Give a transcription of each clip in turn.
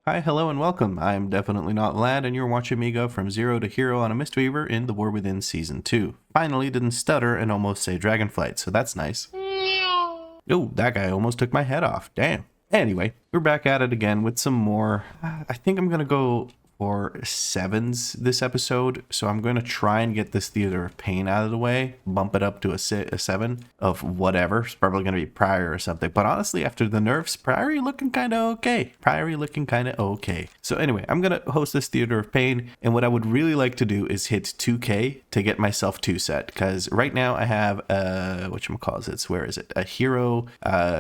Hi, hello, and welcome. I'm definitely not Vlad, and you're watching me go from zero to hero on a Mistweaver in The War Within Season 2. Finally didn't stutter and almost say Dragonflight, so that's nice. Oh, that guy almost took my head off. Damn. Anyway, we're back at it again with some more. I think I'm going to go for 7s this episode, so I'm going to try and get this Theater of Pain out of the way, bump it up to a 7 of whatever. It's probably going to be Priory or something, but honestly, after the nerfs, Priory looking kind of okay. So anyway, I'm going to host this Theater of Pain, and what I would really like to do is hit 2k to get myself 2 set, because right now I have where is it? A hero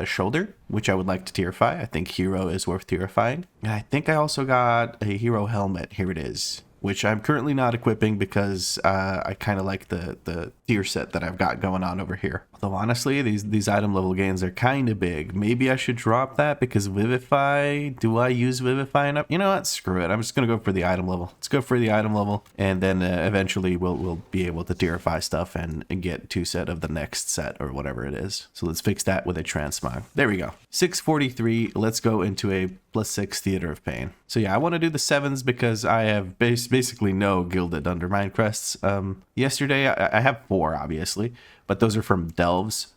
shoulder, which I would like to tierify. I think hero is worth tierifying. And I think I also got a hero helmet. Here it is, which I'm currently not equipping because I kind of like the tier set that I've got going on over here. Although honestly, these item level gains are kind of big. Maybe I should drop that because Vivify, do I use Vivify enough? You know what? Screw it. I'm just going to go for the item level. Let's go for the item level. And then eventually we'll be able to tierify stuff and get 2 set of the next set or whatever it is. So let's fix that with a transmog. There we go. 643. Let's go into a +6 Theater of Pain. So yeah, I want to do the 7s because I have basically no Gilded Undermine crests. Yesterday, I have 4, obviously, but those are from delves.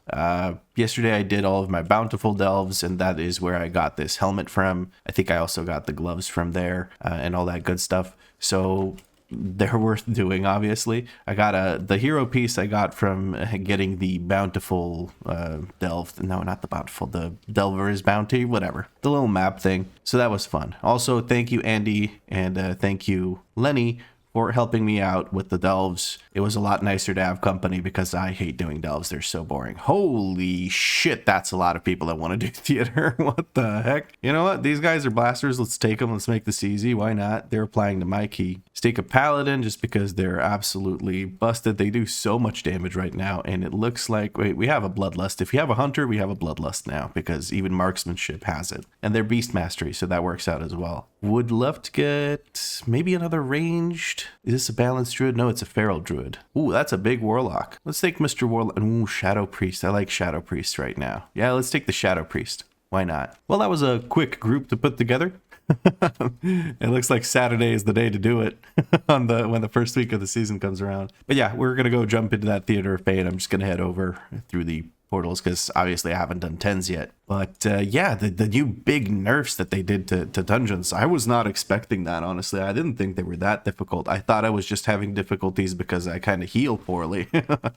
Yesterday I did all of my bountiful delves, and that is where I got this helmet from. I think I also got the gloves from there and all that good stuff. So they're worth doing, obviously. I got the hero piece I got from getting the bountiful delve. No, not the bountiful, the Delver's bounty, whatever. The little map thing. So that was fun. Also, thank you, Andy, and thank you, Lenny, for helping me out with the delves. It was a lot nicer to have company because I hate doing delves. They're so boring. Holy shit, that's a lot of people that want to do theater. What the heck? You know what? These guys are blasters. Let's take them. Let's make this easy. Why not? They're applying to my key. Let's take a paladin just because they're absolutely busted. They do so much damage right now, and it looks like, wait, we have a bloodlust. If you have a hunter, we have a bloodlust now because even marksmanship has it. And they're beast mastery, so that works out as well. Would love to get maybe another ranged. Is this a balanced druid? No, it's a feral druid. Ooh, that's a big warlock. Let's take Mr. Warlock. Ooh, Shadow Priest. I like Shadow Priest right now. Yeah, let's take the Shadow Priest. Why not? Well, that was a quick group to put together. It looks like Saturday is the day to do it when the first week of the season comes around. But yeah, we're gonna go jump into that Theater of Pain. I'm just gonna head over through the portals because obviously I haven't done 10s yet. But yeah, the new big nerfs that they did to dungeons, I was not expecting that, honestly. I didn't think they were that difficult. I thought I was just having difficulties because I kind of heal poorly.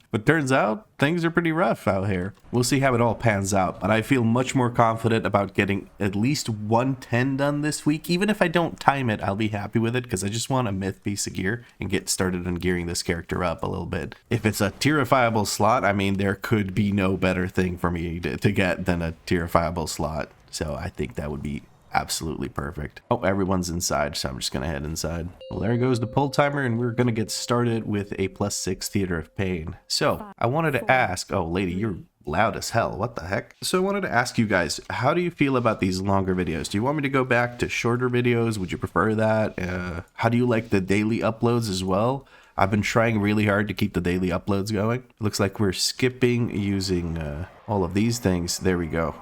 But turns out things are pretty rough out here. We'll see how it all pans out. But I feel much more confident about getting at least 110 done this week. Even if I don't time it, I'll be happy with it because I just want a myth piece of gear and get started on gearing this character up a little bit. If it's a tierifiable slot, I mean, there could be no better thing for me to get than a tierifiable slot. So I think that would be absolutely perfect. Oh, everyone's inside, so I'm just gonna head inside. Well, there goes the pull timer, and we're gonna get started with a +6 Theater of Pain. So I wanted to ask, oh lady, you're loud as hell, what the heck? So I wanted to ask you guys, how do you feel about these longer videos? Do you want me to go back to shorter videos? Would you prefer that? How do you like the daily uploads as well? I've been trying really hard to keep the daily uploads going. It looks like we're skipping using all of these things. There we go.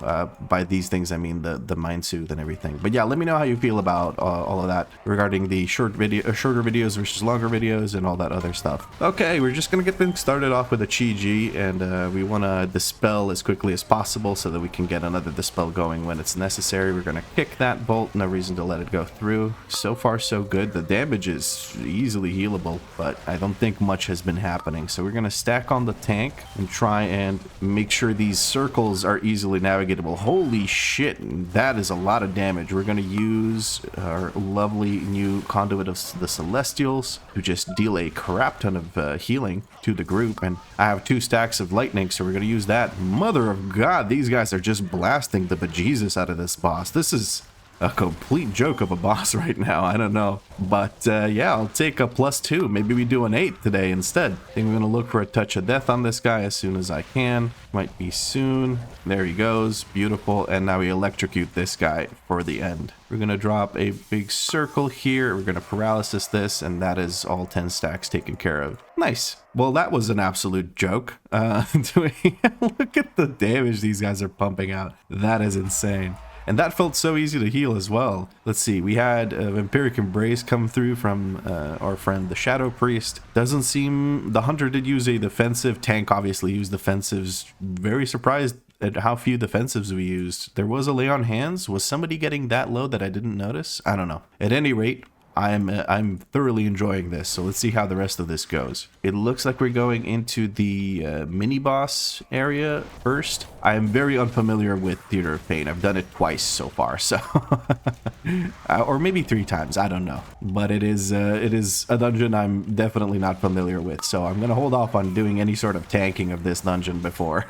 By these things, I mean the mind soothe and everything. But yeah, let me know how you feel about all of that regarding the shorter videos versus longer videos and all that other stuff. Okay, we're just gonna get things started off with a Chi-Ji, and we want to dispel as quickly as possible so that we can get another dispel going when it's necessary. We're gonna kick that bolt. No reason to let it go through. So far, so good. The damage is easily healable, but I don't think much has been happening. So we're gonna stack on the tank and try and make sure these circles are easily navigatable. Holy shit, that is a lot of damage. We're gonna use our lovely new Conduit of the Celestials to just deal a crap ton of healing to the group, and I have 2 stacks of lightning, so we're gonna use that. Mother of God, these guys are just blasting the bejesus out of this boss. This is a complete joke of a boss right now. I don't know, but yeah, I'll take a +2. Maybe we do an 8 today instead. I think I'm gonna look for a touch of death on this guy as soon as I can. Might be soon. There he goes. Beautiful. And now we electrocute this guy for the end. We're gonna drop a big circle here. We're gonna paralysis this, and that is all 10 stacks taken care of. Nice. Well, that was an absolute joke. Look at the damage these guys are pumping out. That is insane. And that felt so easy to heal as well. Let's see, we had Vampiric Embrace come through from our friend the Shadow Priest. Doesn't seem... The Hunter did use a defensive. Tank obviously used defensives. Very surprised at how few defensives we used. There was a lay on hands. Was somebody getting that low that I didn't notice? I don't know. At any rate, I'm thoroughly enjoying this, so let's see how the rest of this goes. It looks like we're going into the mini boss area first. I am very unfamiliar with Theater of Pain. I've done it twice so far, so or maybe 3 times, I don't know. But it is a dungeon I'm definitely not familiar with, so I'm gonna hold off on doing any sort of tanking of this dungeon before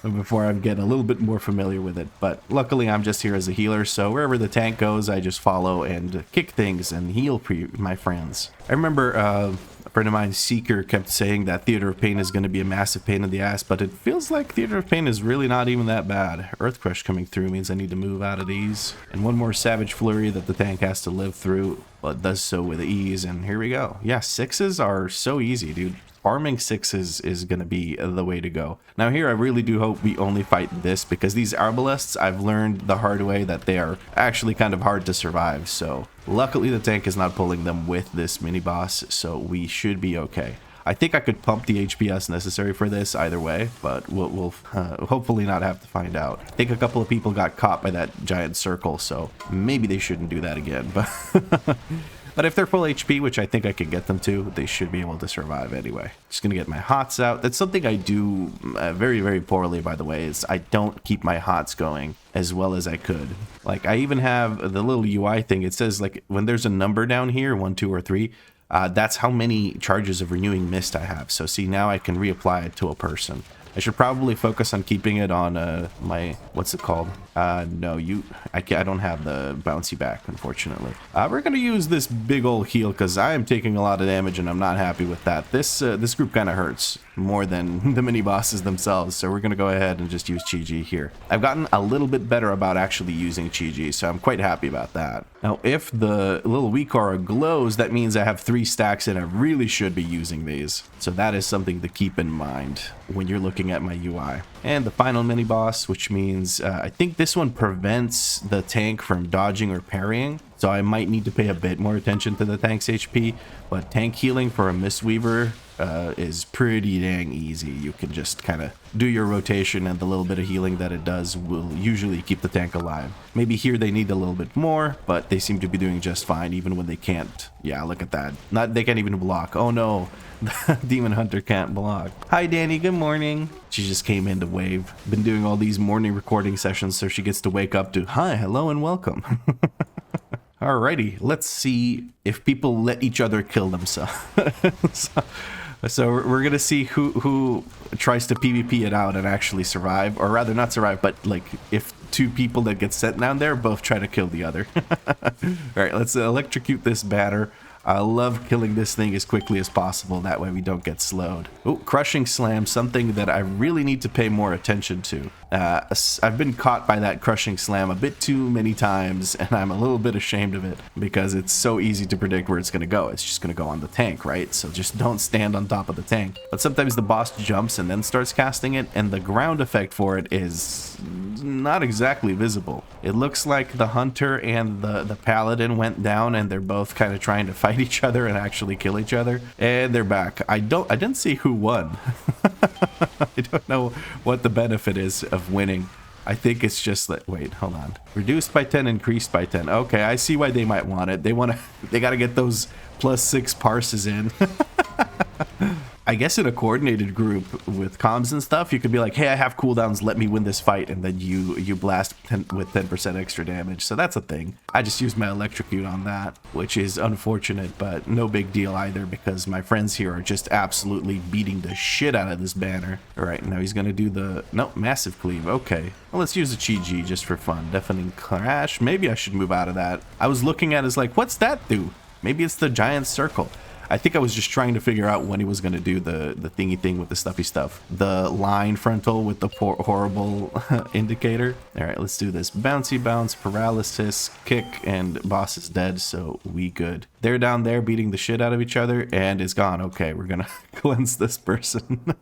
I'm getting a little bit more familiar with it. But luckily I'm just here as a healer, so wherever the tank goes, I just follow and kick things and heal my friends. I remember a friend of mine, Seeker, kept saying that Theater of Pain is going to be a massive pain in the ass, but it feels like Theater of Pain is really not even that bad. Earth Crush coming through means I need to move out of these. And one more Savage Flurry that the tank has to live through, but does so with ease. And here we go. Yeah, 6s are so easy, dude. Farming 6s is going to be the way to go. Now here, I really do hope we only fight this, because these Arbalests, I've learned the hard way that they are actually kind of hard to survive. So luckily the tank is not pulling them with this mini boss, so we should be okay. I think I could pump the HPS necessary for this either way, but we'll hopefully not have to find out. I think a couple of people got caught by that giant circle, so maybe they shouldn't do that again. But if they're full HP, which I think I could get them to, they should be able to survive anyway. Just gonna get my hots out. That's something I do very, very poorly, by the way, is I don't keep my hots going as well as I could. Like, I even have the little UI thing. It says, like, when there's a number down here, 1, 2, or 3, that's how many charges of Renewing Mist I have. So see, now I can reapply it to a person. I should probably focus on keeping it on my, what's it called? I don't have the bouncy back, unfortunately. We're gonna use this big old heal because I am taking a lot of damage and I'm not happy with that. This group kind of hurts more than the mini bosses themselves, so we're gonna go ahead and just use Chi-Ji here. I've gotten a little bit better about actually using Chi-Ji, so I'm quite happy about that. Now, if the little WeakAuras glows, that means I have 3 stacks and I really should be using these. So that is something to keep in mind when you're looking at my UI. And the final mini boss, which means I think this one prevents the tank from dodging or parrying, so I might need to pay a bit more attention to the tank's HP, but tank healing for a Mistweaver is pretty dang easy. You can just kind of do your rotation, and the little bit of healing that it does will usually keep the tank alive. Maybe here they need a little bit more, but they seem to be doing just fine even when they can't. Yeah, look at that. They can't even block. Oh no, the Demon Hunter can't block. Hi Danny, good morning. She just came in to wave. Been doing all these morning recording sessions so she gets to wake up to hi, hello, and welcome. Alrighty, let's see if people let each other kill themselves. So we're gonna see who tries to PvP it out and actually survive, or rather not survive, but like if 2 people that get sent down there both try to kill the other. Alright, let's electrocute this banner. I love killing this thing as quickly as possible, that way we don't get slowed. Oh, Crushing Slam, something that I really need to pay more attention to. I've been caught by that Crushing Slam a bit too many times, and I'm a little bit ashamed of it, because it's so easy to predict where it's going to go. It's just going to go on the tank, right? So just don't stand on top of the tank. But sometimes the boss jumps and then starts casting it, and the ground effect for it is not exactly visible. It looks like the Hunter and the Paladin went down, and they're both kind of trying to fight each other and actually kill each other, and they're back. I didn't see who won. I don't know what the benefit is of winning. I think it's just that, wait, hold on. Reduced by 10, increased by 10. Okay, I see why they might want it. They got to get those +6 parses in. I guess in a coordinated group with comms and stuff, you could be like, hey, I have cooldowns, let me win this fight, and then you blast with 10% extra damage. So that's a thing. I just used my electrocute on that, which is unfortunate, but no big deal either, because my friends here are just absolutely beating the shit out of this banner. All right, now he's gonna do the, no, massive cleave. Okay, well, let's use a Chi-Ji just for fun. Deafening Crash. Maybe I should move out of that. I was looking at it as like, what's that do? Maybe it's the giant circle. I think I was just trying to figure out when he was going to do the thingy thing with the stuffy stuff. The line frontal with the horrible indicator. All right, let's do this. Bouncy bounce, paralysis, kick, and boss is dead, so we good. They're down there beating the shit out of each other, and it's gone. Okay, we're gonna cleanse this person.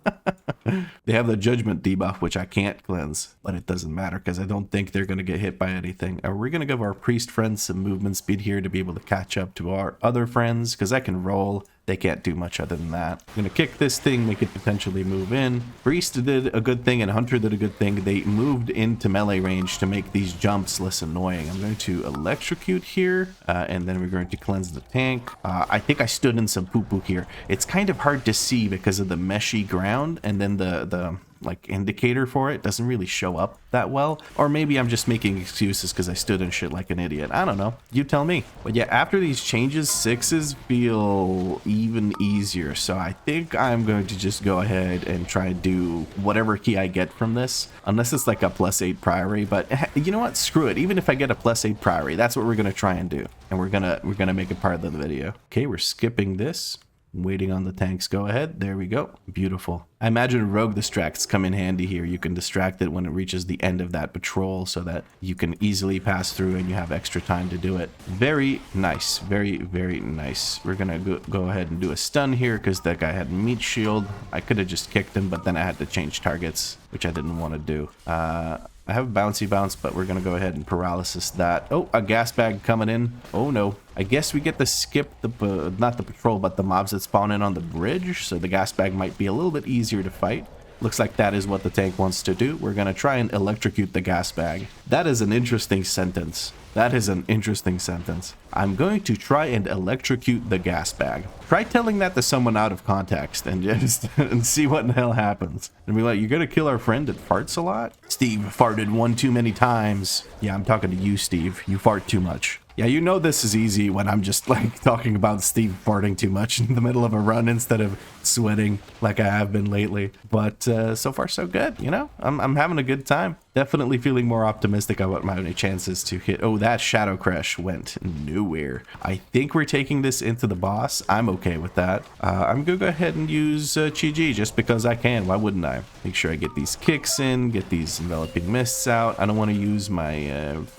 They have the judgment debuff, which I can't cleanse, but it doesn't matter because I don't think they're gonna get hit by anything. We're gonna give our priest friends some movement speed here to be able to catch up to our other friends, because I can roll. They can't do much other than that. I'm gonna kick this thing, make it potentially move in. Priest did a good thing and Hunter did a good thing. They moved into melee range to make these jumps less annoying. I'm going to electrocute here, and then we're going to cleanse the tank. I think I stood in some poo-poo here. It's kind of hard to see because of the meshy ground, and then the like indicator for it doesn't really show up that well. Or maybe I'm just making excuses because I stood in shit like an idiot. I don't know. You tell me. But yeah, after these changes, 6s feel even easier. So I think I'm going to just go ahead and try and do whatever key I get from this. Unless it's like a +8 priory. But you know what? Screw it. Even if I get a +8 priory, that's what we're going to try and do. And we're gonna make it part of the video. Okay, we're skipping this. Waiting on the tanks go ahead. There we go. Beautiful. I imagine rogue distracts come in handy here. You can distract it when it reaches the end of that patrol so that you can easily pass through and you have extra time to do it. Very nice. Very, very nice. We're gonna go ahead and do a stun here because that guy had meat shield. I could have just kicked him, but then I had to change targets, which I didn't want to do. I have bouncy bounce, but we're gonna go ahead and paralysis that. Oh, a gas bag coming in. Oh no. I guess we get to skip the not the patrol, but the mobs that spawn in on the bridge, so the gas bag might be a little bit easier to fight. Looks like that is what the tank wants to do. We're gonna try and electrocute the gas bag. That is an interesting sentence. That is an interesting sentence. I'm going to try and electrocute the gas bag. Try telling that to someone out of context and just and see what the hell happens. And be like, you're gonna kill our friend that farts a lot? Steve farted one too many times. Yeah, I'm talking to you, Steve. You fart too much. Yeah, you know this is easy when I'm just like talking about Steve farting too much in the middle of a run instead of sweating like I have been lately. But so far so good, you know? I'm having a good time. Definitely feeling more optimistic about my chances to hit. Oh, that Shadow Crash went nowhere. I think we're taking this into the boss. I'm okay with that. I'm gonna go ahead and use Chi-Ji just because I can. Why wouldn't I? Make sure I get these kicks in, get these enveloping mists out. I don't want to use my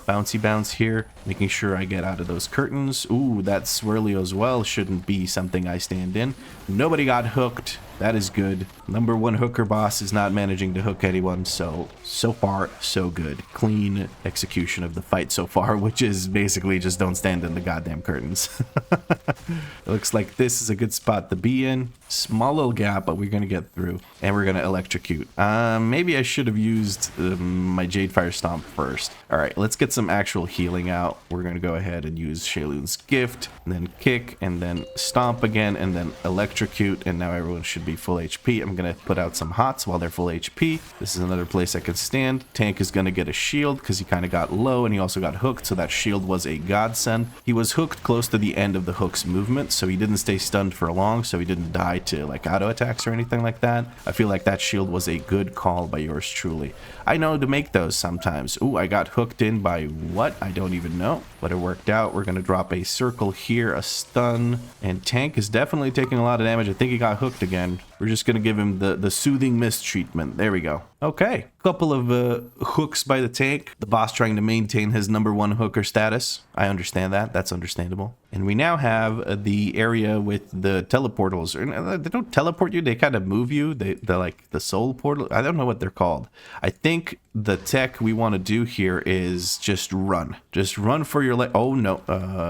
bouncy bounce here. Making sure I get out of those curtains. Ooh, that swirly as well shouldn't be something I stand in. Nobody got hooked. That is good. Number 1 hooker boss is not managing to hook anyone, so far, so good. Clean execution of the fight so far, which is basically just don't stand in the goddamn curtains. It looks like this is a good spot to be in. Small little gap, but we're going to get through, and we're going to electrocute. Maybe I should have used my Jade Fire Stomp first. All right, let's get some actual healing out. We're going to go ahead and use Shaylun's Gift, and then kick, and then stomp again, and then electrocute, and now everyone should be full HP. I'm going to put out some hots while they're full HP. This is another place I can stand. Tank is going to get a shield because he kind of got low, and he also got hooked, so that shield was a godsend. He was hooked close to the end of the hook's movement, so he didn't stay stunned for long, so he didn't die to like auto attacks or anything like that. I feel like that shield was a good call by yours truly. I know to make those sometimes. Ooh, I got hooked in by what? I don't even know, but it worked out. We're going to drop a circle here, a stun, and Tank is definitely taking a lot of damage. I think he got hooked again. We're just going to give him the soothing mist treatment. There we go. Okay, couple of hooks by the tank. The boss trying to maintain his number 1 hooker status. I understand that. That's understandable. And we now have the area with the teleportals. They don't teleport you. They kind of move you. They're like the soul portal. I don't know what they're called. I think the tech we want to do here is just run. Just run for your life. Oh, no.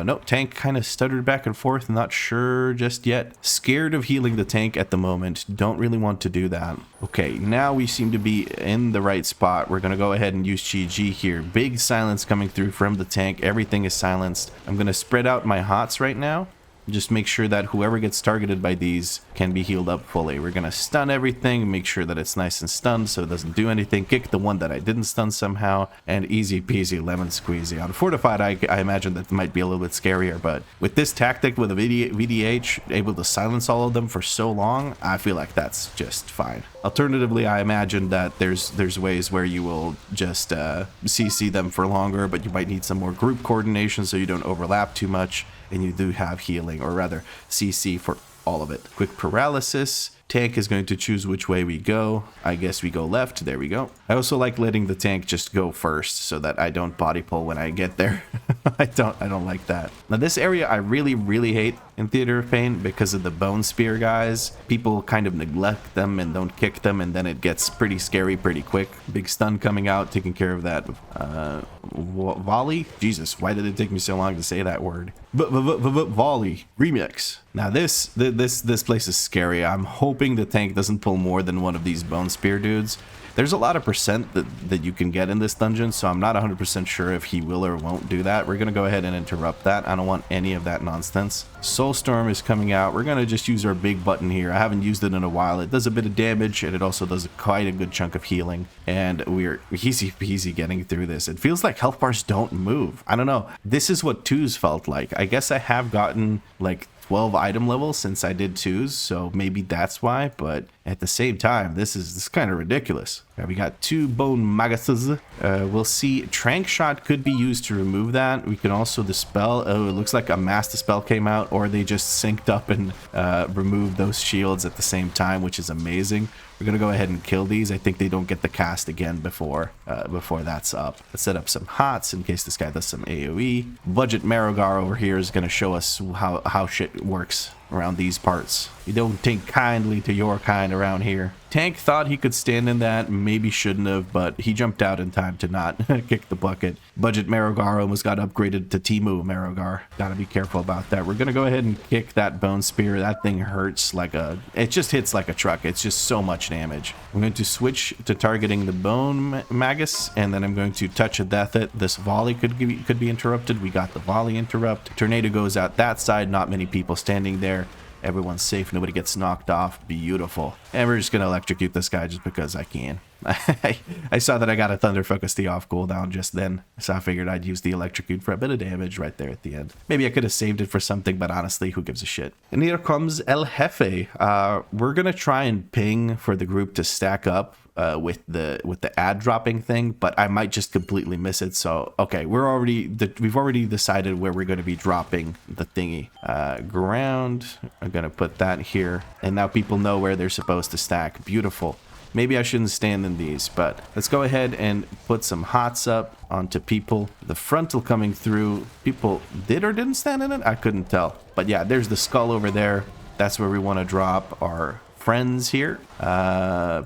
No, tank kind of stuttered back and forth. Not sure just yet. Scared of healing the tank at the moment. Don't really want to do that. Okay, now we seem to be in the right spot. We're going to go ahead and use Chi-Ji here. Big silence coming through from the tank. Everything is silenced. I'm going to spread out my hots right now. Just make sure that whoever gets targeted by these can be healed up fully. We're going to stun everything, make sure that it's nice and stunned so it doesn't do anything. Kick the one that I didn't stun somehow, and easy peasy lemon squeezy. On Fortified, I imagine that might be a little bit scarier, but with this tactic with a VDH able to silence all of them for so long, I feel like that's just fine. Alternatively, I imagine that there's ways where you will just CC them for longer, but you might need some more group coordination so you don't overlap too much. And you do have healing, or rather CC for all of it. Quick paralysis. Tank is going to choose which way we go. I guess we go left. There we go. I also like letting the tank just go first so that I don't body pull when I get there. I don't like that. Now this area I really hate in Theater of Pain because of the bone spear guys. People kind of neglect them and don't kick them, and then it gets pretty scary pretty quick. Big stun coming out, taking care of that. Volley? Jesus, why did it take me so long to say that word? Volley remix. Now this place is scary. I'm hoping the tank doesn't pull more than one of these bone spear dudes. There's a lot of percent that you can get in this dungeon, so I'm not 100% sure if he will or won't do that. We're going to go ahead and interrupt that. I don't want any of that nonsense. Soulstorm is coming out. We're going to just use our big button here. I haven't used it in a while. It does a bit of damage, and it also does quite a good chunk of healing. And we're easy peasy getting through this. It feels like health bars don't move. I don't know. This is what 2s felt like. I guess I have gotten like 12 item levels since I did 2s, so maybe that's why, but at the same time, this is kind of ridiculous. Right, we got 2 bone magases. We'll see. Trank shot could be used to remove that. We can also dispel. Oh, it looks like a mass dispel came out, or they just synced up and removed those shields at the same time, which is amazing. We're gonna go ahead and kill these. I think they don't get the cast again before that's up. Let's set up some hots in case this guy does some AoE. Budget Marogar over here is gonna show us how shit works around these parts. You don't take kindly to your kind around here. Tank thought he could stand in that, maybe shouldn't have, but he jumped out in time to not kick the bucket. Budget Marogar almost got upgraded to Timu Marogar. Gotta be careful about that. We're gonna go ahead and kick that bone spear. That thing hurts like it just hits like a truck. It's just so much damage. I'm going to switch to targeting the bone magus, and then I'm going to touch a death it. This volley could be interrupted. We got the volley interrupt. Tornado goes out that side. Not many people standing there. Everyone's safe. Nobody gets knocked off. Beautiful. And we're just going to electrocute this guy just because I can. I saw that I got a Thunder Focus the off cooldown just then, so I figured I'd use the electrocute for a bit of damage right there at the end. Maybe I could have saved it for something, but honestly, who gives a shit? And here comes El Jefe. We're going to try and ping for the group to stack up with the ad dropping thing, but I might just completely miss it. So okay, we've already decided where we're going to be dropping the thingy. Ground, I'm going to put that here, and now people know where they're supposed to stack. Beautiful. Maybe I shouldn't stand in these, but let's go ahead and put some hots up onto people. The frontal coming through. People did or didn't stand in it? I couldn't tell. But yeah, there's the skull over there. That's where we want to drop our friends here.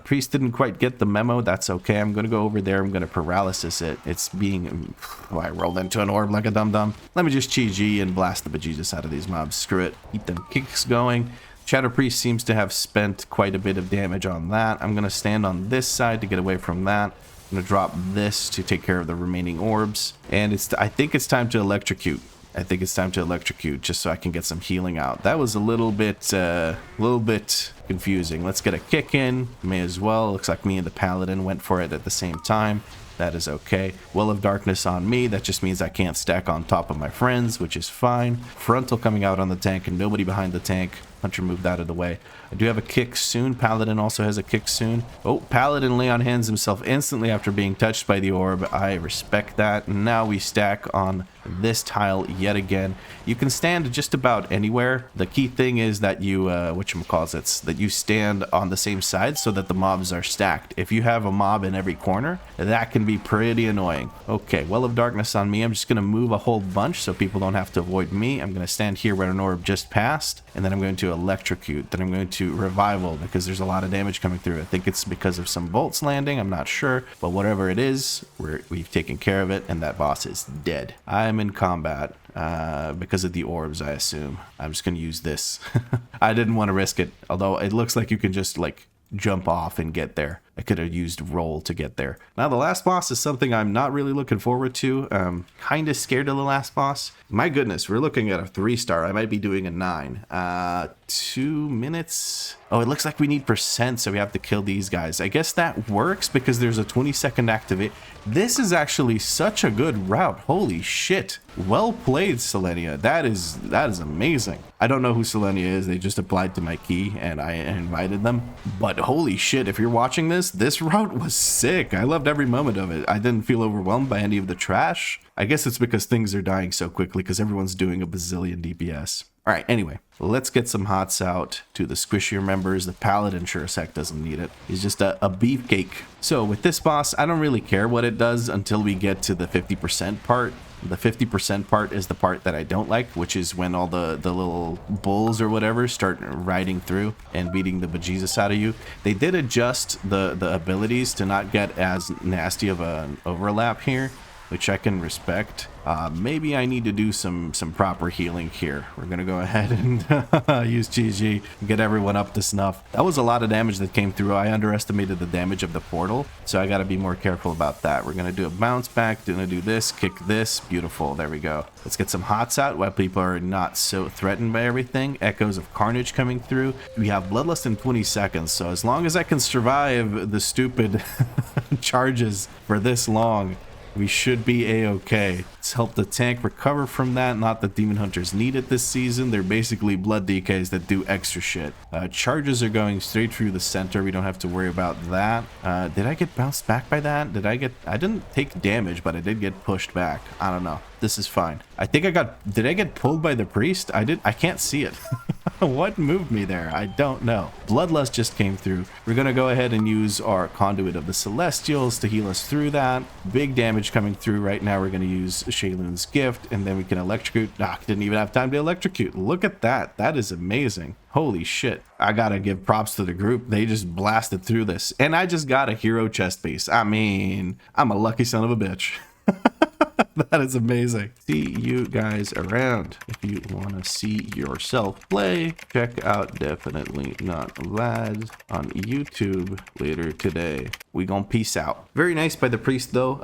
Priest didn't quite get the memo. That's okay. I'm going to go over there. I'm going to paralysis it. It's being... Oh, I rolled into an orb like a dum-dum. Let me just Chi-G and blast the bejesus out of these mobs. Screw it. Keep them kicks going. Shadow Priest seems to have spent quite a bit of damage on that. I'm going to stand on this side to get away from that. I'm going to drop this to take care of the remaining orbs. And I think it's time to electrocute. I think it's time to electrocute just so I can get some healing out. That was a little bit confusing. Let's get a kick in. May as well. Looks like me and the Paladin went for it at the same time. That is okay. Well of Darkness on me. That just means I can't stack on top of my friends, which is fine. Frontal coming out on the tank and nobody behind the tank. Hunter moved out of the way. I do have a kick soon. Paladin also has a kick soon. Oh, Paladin lay on hands himself instantly after being touched by the orb. I respect that. Now we stack on this tile yet again. You can stand just about anywhere. The key thing is that you, whatchamacallits, that you stand on the same side so that the mobs are stacked. If you have a mob in every corner, that can be pretty annoying. Okay, Well of Darkness on me. I'm just going to move a whole bunch so people don't have to avoid me. I'm going to stand here where an orb just passed, and then I'm going to electrocute. Then I'm going to revival because there's a lot of damage coming through. I think it's because of some bolts landing. I'm not sure, but whatever it is, we've taken care of it, and that boss is dead. I'm in combat because of the orbs, I assume. I'm just going to use this. I didn't want to risk it, although it looks like you can just like jump off and get there. I could have used roll to get there. Now the last boss is something I'm not really looking forward to. Kind of scared of the last boss. My goodness, we're looking at a 3-star. I might be doing a 9. 2 minutes. Oh, it looks like we need percent, so we have to kill these guys. I guess that works because there's a 20-second activate. This is actually such a good route. Holy shit. Well played, Selenia. That is amazing. I don't know who Selenia is. They just applied to my key and I invited them. But holy shit, if you're watching this route was sick. I loved every moment of it. I didn't feel overwhelmed by any of the trash. I guess it's because things are dying so quickly because everyone's doing a bazillion DPS. All right, anyway, let's get some hots out to the squishier members. The paladin sure as heck doesn't need it. He's just a beefcake. So with this boss, I don't really care what it does until we get to the 50% part. The 50% part is the part that I don't like, which is when all the little bulls or whatever start riding through and beating the bejesus out of you. They did adjust the abilities to not get as nasty of an overlap here, which I can respect. Maybe I need to do some proper healing here. We're gonna go ahead and use GG and get everyone up to snuff. That was a lot of damage that came through. I underestimated the damage of the portal, so I gotta be more careful about that. We're gonna do a bounce back, gonna do this, kick this, beautiful, there we go. Let's get some hots out while people are not so threatened by everything. Echoes of carnage coming through. We have bloodlust in 20 seconds, so as long as I can survive the stupid charges for this long, we should be a-okay. Let's help the tank recover from that. Not that Demon Hunters need it this season. They're basically blood DKs that do extra shit. Charges are going straight through the center. We don't have to worry about that. Did I get bounced back by that? I didn't take damage, but I did get pushed back. I don't know. This is fine. I think did I get pulled by the priest? I can't see it. What moved me there? I don't know. Bloodlust just came through. We're gonna go ahead and use our Conduit of the Celestials to heal us through that. Big damage coming through right now. We're gonna use Shaylun's Gift, and then we can electrocute. Didn't even have time to electrocute. Look at that. That is amazing. Holy shit. I gotta give props to the group. They just blasted through this. And I just got a hero chest piece. I mean, I'm a lucky son of a bitch. That is amazing. See you guys around. If you want to see yourself play, check out Definitely Not Lad on YouTube later today. We gonna peace out. Very nice by the priest though.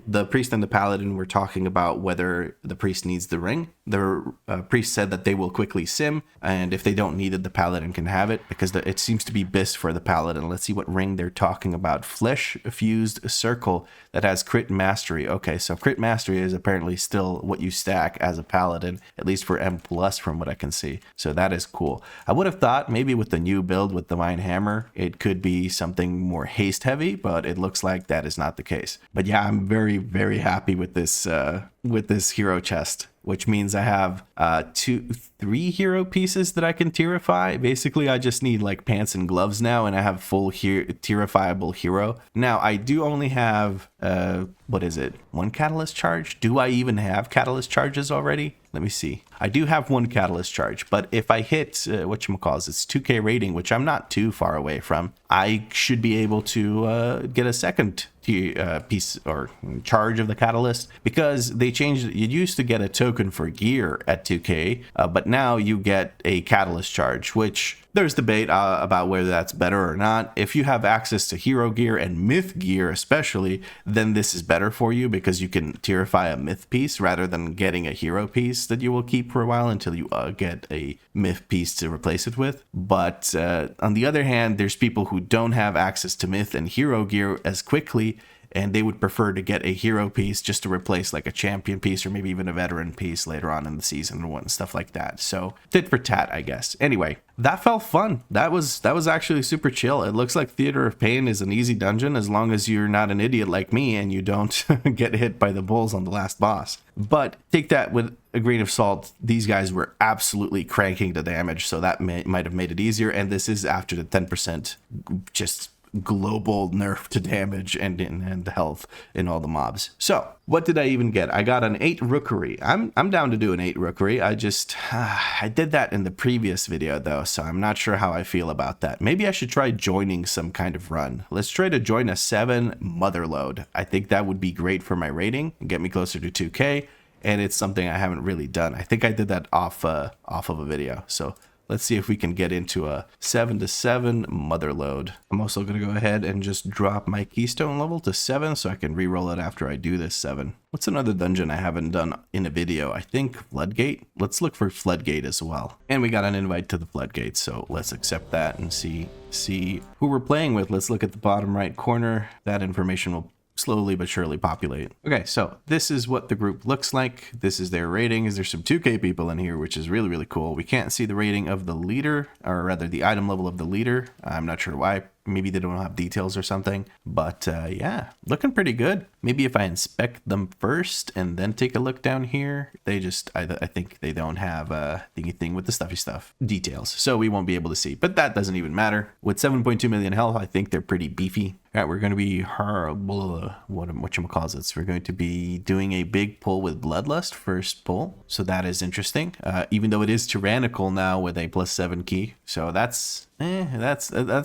The priest and the paladin were talking about whether the priest needs the ring. The priest said that they will quickly sim, and if they don't need it, the paladin can have it, because it seems to be bis for the paladin. Let's see what ring they're talking about. Flesh fused circle that has crit mastery. Okay, so crit mastery is apparently still what you stack as a paladin, at least for M+ from what I can see. So that is cool. I would have thought maybe with the new build with Divine Hammer, it could be something more haste heavy, but it looks like that is not the case. But yeah, I'm very, very happy with this hero chest, which means I have 3 hero pieces that I can tierify. Basically, I just need like pants and gloves now, and I have full tierifiable hero. Now, I do only have, what is it? 1 catalyst charge? Do I even have catalyst charges already? Let me see. I do have 1 catalyst charge, but if I hit, whatchamacallit, it's 2k rating, which I'm not too far away from, I should be able to get a second piece or charge of the catalyst, because they changed it. You used to get a token for gear at 2k, but now you get a catalyst charge, which there's debate about whether that's better or not. If you have access to hero gear and myth gear especially, then this is better for you, because you can tierify a myth piece rather than getting a hero piece that you will keep for a while until you get a myth piece to replace it with. But on the other hand, there's people who don't have access to myth and hero gear as quickly, and they would prefer to get a hero piece just to replace like a champion piece or maybe even a veteran piece later on in the season and stuff like that. So tit for tat, I guess. Anyway, that felt fun. That was actually super chill. It looks like Theater of Pain is an easy dungeon as long as you're not an idiot like me and you don't get hit by the bulls on the last boss. But take that with a grain of salt. These guys were absolutely cranking the damage, so that might have made it easier. And this is after the 10% just global nerf to damage and health in all the mobs. So what did I even get? I got an 8 rookery. I'm down to do an 8 rookery. I did that in the previous video though, so I'm not sure how I feel about that. Maybe I should try joining some kind of run. Let's try to join a 7 motherload. I think that would be great for my rating and get me closer to 2k, and it's something I haven't really done. I think I did that off of a video. So let's see if we can get into a 7-7 motherload. I'm also going to go ahead and just drop my keystone level to 7 so I can reroll it after I do this 7. What's another dungeon I haven't done in a video? I think Floodgate. Let's look for Floodgate as well. And we got an invite to the Floodgate, so let's accept that and see who we're playing with. Let's look at the bottom right corner. That information will slowly but surely populate. Okay, so this is what the group looks like. This is their ratings. There's some 2k people in here, which is really, really cool. We can't see the rating of the leader, or rather the item level of the leader. I'm not sure why. Maybe they don't have details or something, but yeah, looking pretty good. Maybe if I inspect them first and then take a look down here, they just, I think they don't have anything with the stuffy stuff details, so we won't be able to see, but that doesn't even matter. With 7.2 million health, I think they're pretty beefy. All right, we're going to be whatchamacallits. We're going to be doing a big pull with Bloodlust first pull, so that is interesting. Even though it is tyrannical now with a +7 key, so that's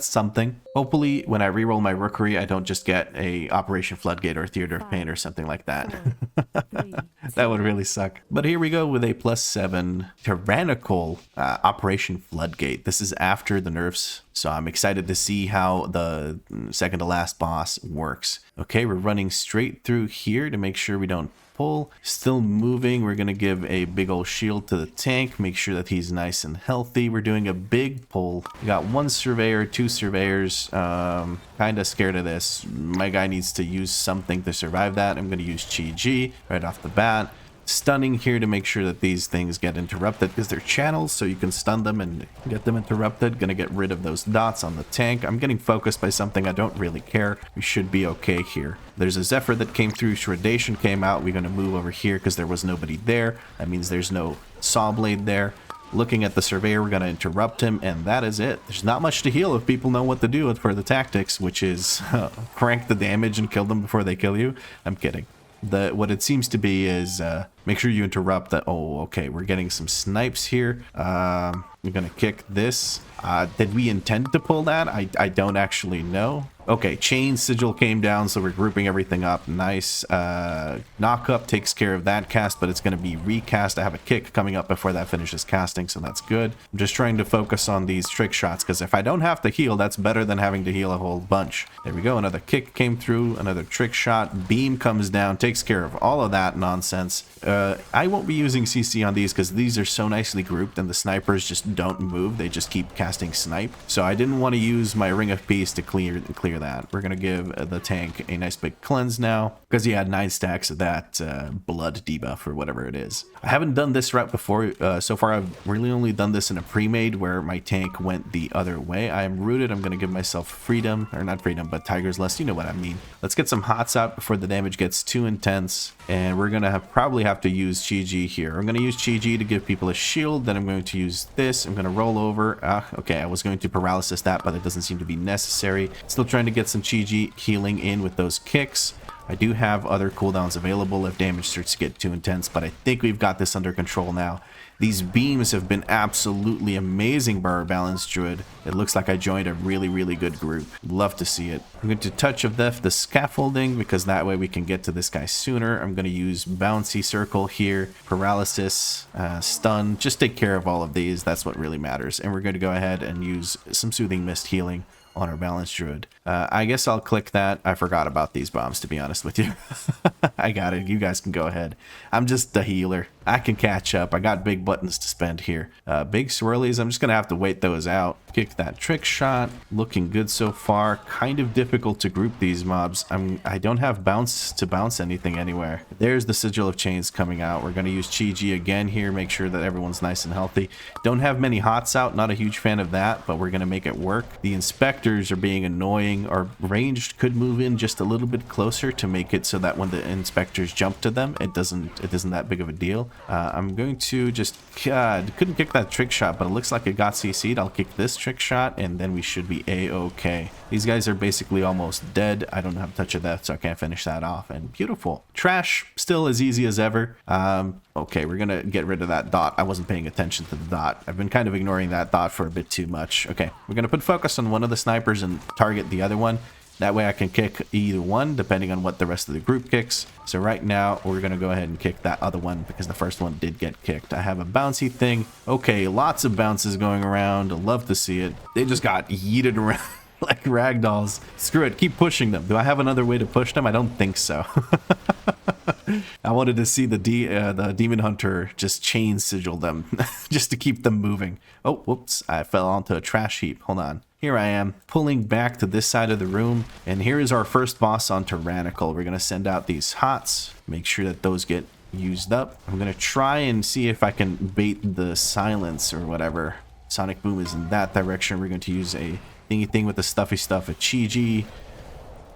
something. Hopefully, when I reroll my Rookery, I don't just get a Operation Floodgate or Theater of Pain or something like that. That would really suck. But here we go with a +7 tyrannical Operation Floodgate. This is after the nerfs, so I'm excited to see how the second to last boss works. Okay, we're running straight through here to make sure we don't pull. Still moving. We're going to give a big old shield to the tank, make sure that he's nice and healthy. We're doing a big pull. We got 1 surveyor, 2 surveyors. Kind of scared of this. My guy needs to use something to survive that. I'm going to use Chi G right off the bat. Stunning here to make sure that these things get interrupted because they're channels, so you can stun them and get them interrupted. Gonna get rid of those dots on the tank. I'm getting focused by something I don't really care. We should be okay here. There's a Zephyr that came through. Shredation came out. We're gonna move over here because there was nobody there. That means there's no Saw Blade there. Looking at the Surveyor, we're going to interrupt him, and that is it. There's not much to heal if people know what to do for the tactics, which is crank the damage and kill them before they kill you. I'm kidding. What it seems to be is make sure you interrupt that. Oh, okay, we're getting some snipes here. I'm gonna kick this. Did we intend to pull that? I don't actually know. Okay, Chain Sigil came down, so we're grouping everything up. Nice. Knock Up takes care of that cast, but it's going to be recast. I have a kick coming up before that finishes casting, so that's good. I'm just trying to focus on these trick shots, because if I don't have to heal, that's better than having to heal a whole bunch. There we go. Another kick came through, another trick shot. Beam comes down, takes care of all of that nonsense. I won't be using CC on these, because these are so nicely grouped, and the snipers just don't move. They just keep casting snipe. So I didn't want to use my Ring of Peace to clear that. We're going to give the tank a nice big cleanse now because he had 9 stacks of that blood debuff or whatever it is. I haven't done this route before. So far, I've really only done this in a pre-made where my tank went the other way. I am rooted. I'm going to give myself freedom, or not freedom, but Tiger's Lust. You know what I mean. Let's get some hots out before the damage gets too intense. And we're going to probably have to use Chi G here. I'm going to use Chi G to give people a shield. Then I'm going to use this. I'm going to roll over. Okay, I was going to paralysis that, but it doesn't seem to be necessary. Still trying to get some Chi G healing in with those kicks. I do have other cooldowns available if damage starts to get too intense, but I think we've got this under control now. These beams have been absolutely amazing by our balanced druid. It looks like I joined a really, really good group. Love to see it. I'm going to touch of the scaffolding because that way we can get to this guy sooner. I'm going to use bouncy circle here, paralysis, stun. Just take care of all of these. That's what really matters. And we're going to go ahead and use some soothing mist healing on our balanced druid. I guess I'll click that. I forgot about these bombs, to be honest with you. I got it. You guys can go ahead. I'm just a healer. I can catch up. I got big buttons to spend here. Big swirlies. I'm just going to have to wait those out. Kick that trick shot. Looking good so far. Kind of difficult to group these mobs. I don't have bounce to bounce anything anywhere. There's the Sigil of Chains coming out. We're going to use Chi G again here. Make sure that everyone's nice and healthy. Don't have many hots out. Not a huge fan of that, but we're going to make it work. The inspectors are being annoying. Our ranged could move in just a little bit closer to make it so that when the inspectors jump to them, it isn't that big of a deal. I'm going to just couldn't kick that trick shot, but it looks like it got CC'd. I'll kick this trick shot and then we should be a-okay. These guys are basically almost dead. I don't have touch of death, so I can't finish that off. And beautiful. Trash, still as easy as ever. Okay, we're gonna get rid of that dot. I wasn't paying attention to the dot. I've been kind of ignoring that dot for a bit too much. Okay, we're gonna put focus on one of the snipers and target the other one. That way I can kick either one depending on what the rest of the group kicks. So right now we're going to go ahead and kick that other one because the first one did get kicked. I have a bouncy thing. Okay, lots of bounces going around. Love to see it. They just got yeeted around like ragdolls. Screw it. Keep pushing them. Do I have another way to push them? I don't think so. I wanted to see the Demon Hunter just chain sigil them just to keep them moving. Oh, whoops. I fell onto a trash heap. Hold on. Here I am, pulling back to this side of the room, and here is our first boss on Tyrannical. We're going to send out these hots, make sure that those get used up. I'm going to try and see if I can bait the silence or whatever. Sonic Boom is in that direction. We're going to use a thingy thing with the stuffy stuff, a Chi G.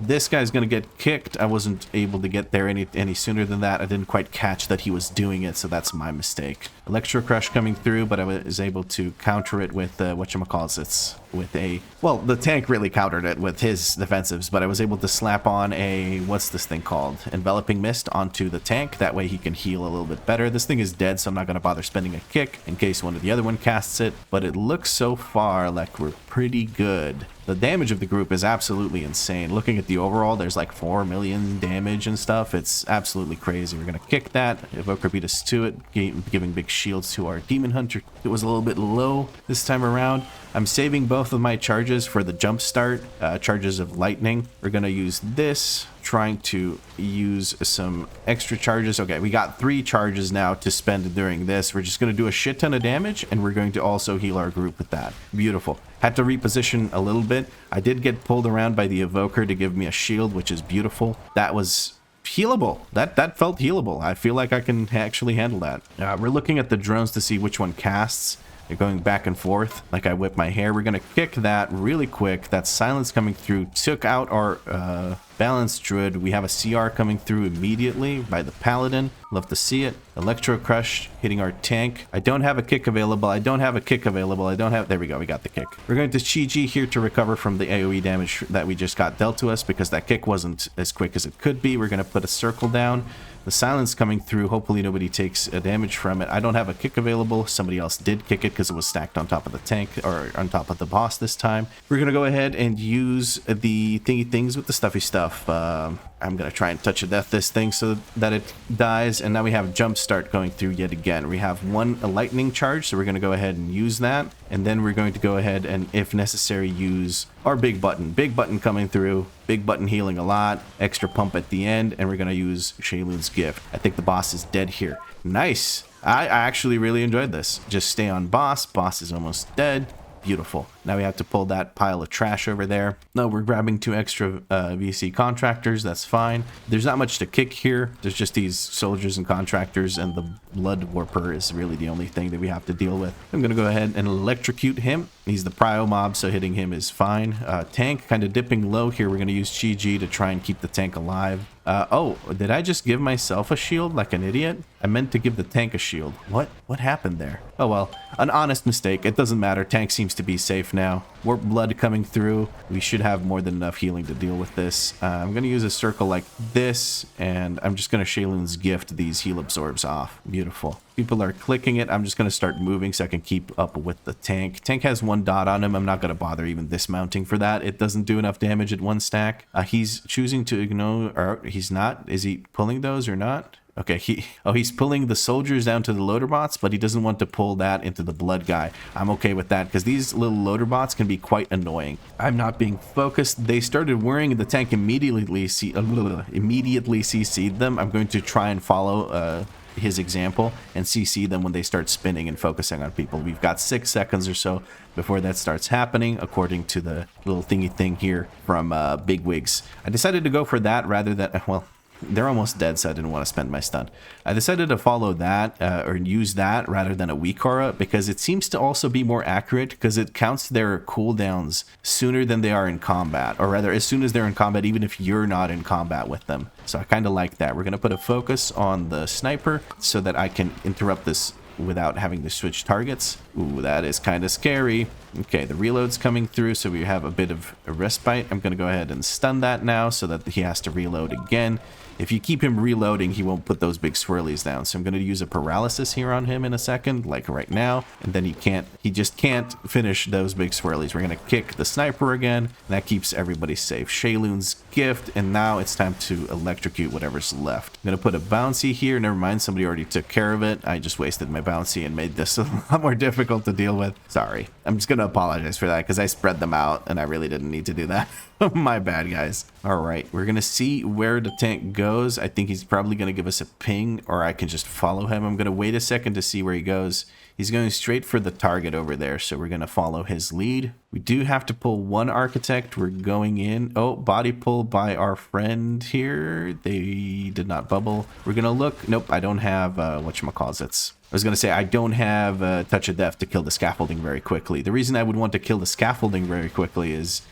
This guy's gonna get kicked. I wasn't able to get there any sooner than that. I didn't quite catch that he was doing it, so that's my mistake. Electro Crush coming through, but I was able to counter it with whatchamacallit, with a... Well, the tank really countered it with his defensives, but I was able to slap on a... What's this thing called? Enveloping Mist onto the tank. That way he can heal a little bit better. This thing is dead, so I'm not going to bother spending a kick in case one of the other one casts it, but it looks so far like we're pretty good. The damage of the group is absolutely insane. Looking at the overall, there's like 4 million damage and stuff. It's absolutely crazy. We're going to kick that. Evoker beat us to it, giving big shields to our Demon Hunter. It was a little bit low this time around. I'm saving both of my charges for the jump start, charges of lightning. We're going to use this, trying to use some extra charges. Okay, we got 3 charges now to spend during this. We're just going to do a shit ton of damage, and we're going to also heal our group with that. Beautiful. Had to reposition a little bit. I did get pulled around by the Evoker to give me a shield, which is beautiful. That was healable. That felt healable. I feel like I can actually handle that. We're looking at the drones to see which one casts. They're going back and forth like I whip my hair. We're going to kick that really quick. That silence coming through took out our balanced druid. We have a CR coming through immediately by the paladin. Love to see it. Electro Crush hitting our tank. I don't have a kick available. There we go. We got the kick. We're going to Chi-Ji here to recover from the AoE damage that we just got dealt to us because that kick wasn't as quick as it could be. We're going to put a circle down. The silence coming through. Hopefully nobody takes a damage from it. I don't have a kick available. Somebody else did kick it because it was stacked on top of the tank, or on top of the boss this time. We're going to go ahead and use the thingy things with the stuffy stuff. I'm going to try and touch a death this thing so that it dies. And now we have jump start going through yet again. We have a lightning charge, so we're going to go ahead and use that. And then we're going to go ahead and, if necessary, use our big button. Big button coming through. Big button healing a lot. Extra pump at the end. And we're going to use Shaylun's gift. I think the boss is dead here. Nice. I actually really enjoyed this. Just stay on boss. Boss is almost dead. Beautiful. Now we have to pull that pile of trash over there. No, we're grabbing 2 extra VC contractors. That's fine. There's not much to kick here. There's just these soldiers and contractors, and the blood warper is really the only thing that we have to deal with. I'm going to go ahead and electrocute him. He's the prio mob, so hitting him is fine. Tank kind of dipping low here. We're going to use Chi-Ji to try and keep the tank alive. Oh, did I just give myself a shield like an idiot? I meant to give the tank a shield. What happened there? Oh well, an honest mistake. It doesn't matter. Tank seems to be safe now. Warp blood coming through. We should have more than enough healing to deal with this. I'm going to use a circle like this, and I'm just going to Shaylun's gift these heal absorbs off. Beautiful. People are clicking it. I'm just going to start moving so I can keep up with the tank. Tank has 1 dot on him. I'm not going to bother even dismounting for that. It doesn't do enough damage at 1 stack. He's choosing to ignore, or he's not. Is he pulling those or not? Okay, he's pulling the soldiers down to the loader bots, but he doesn't want to pull that into the blood guy. I'm okay with that because these little loader bots can be quite annoying. I'm not being focused. They started worrying the tank immediately CC'd them. I'm going to try and follow his example and CC them when they start spinning and focusing on people. We've got 6 seconds or so before that starts happening, according to the little thingy thing here from Bigwigs. I decided to go for that rather than, well, they're almost dead, so I didn't want to spend my stun. I decided to follow that, or use that rather than a WeakAuras, because it seems to also be more accurate, because it counts their cooldowns sooner than they are in combat, or rather, as soon as they're in combat, even if you're not in combat with them. So I kind of like that. We're going to put a focus on the sniper so that I can interrupt this without having to switch targets. Ooh, that is kind of scary. Okay, the reload's coming through, so we have a bit of a respite. I'm going to go ahead and stun that now so that he has to reload again. If you keep him reloading, he won't put those big swirlies down. So I'm going to use a paralysis here on him in a second, like right now. And then he just can't finish those big swirlies. We're going to kick the sniper again. And that keeps everybody safe. Shaylun's gift. And now it's time to electrocute whatever's left. I'm going to put a bouncy here. Never mind, somebody already took care of it. I just wasted my bouncy and made this a lot more difficult to deal with. Sorry. I'm just going to apologize for that because I spread them out and I really didn't need to do that. My bad, guys. All right, we're going to see where the tank goes. I think he's probably going to give us a ping, or I can just follow him. I'm going to wait a second to see where he goes. He's going straight for the target over there, so we're going to follow his lead. We do have to pull 1 architect. We're going in. Oh, body pull by our friend here. They did not bubble. We're going to look. Nope, I don't have whatchamacallits. was going to say, I don't have Touch of Death to kill the scaffolding very quickly. The reason I would want to kill the scaffolding very quickly is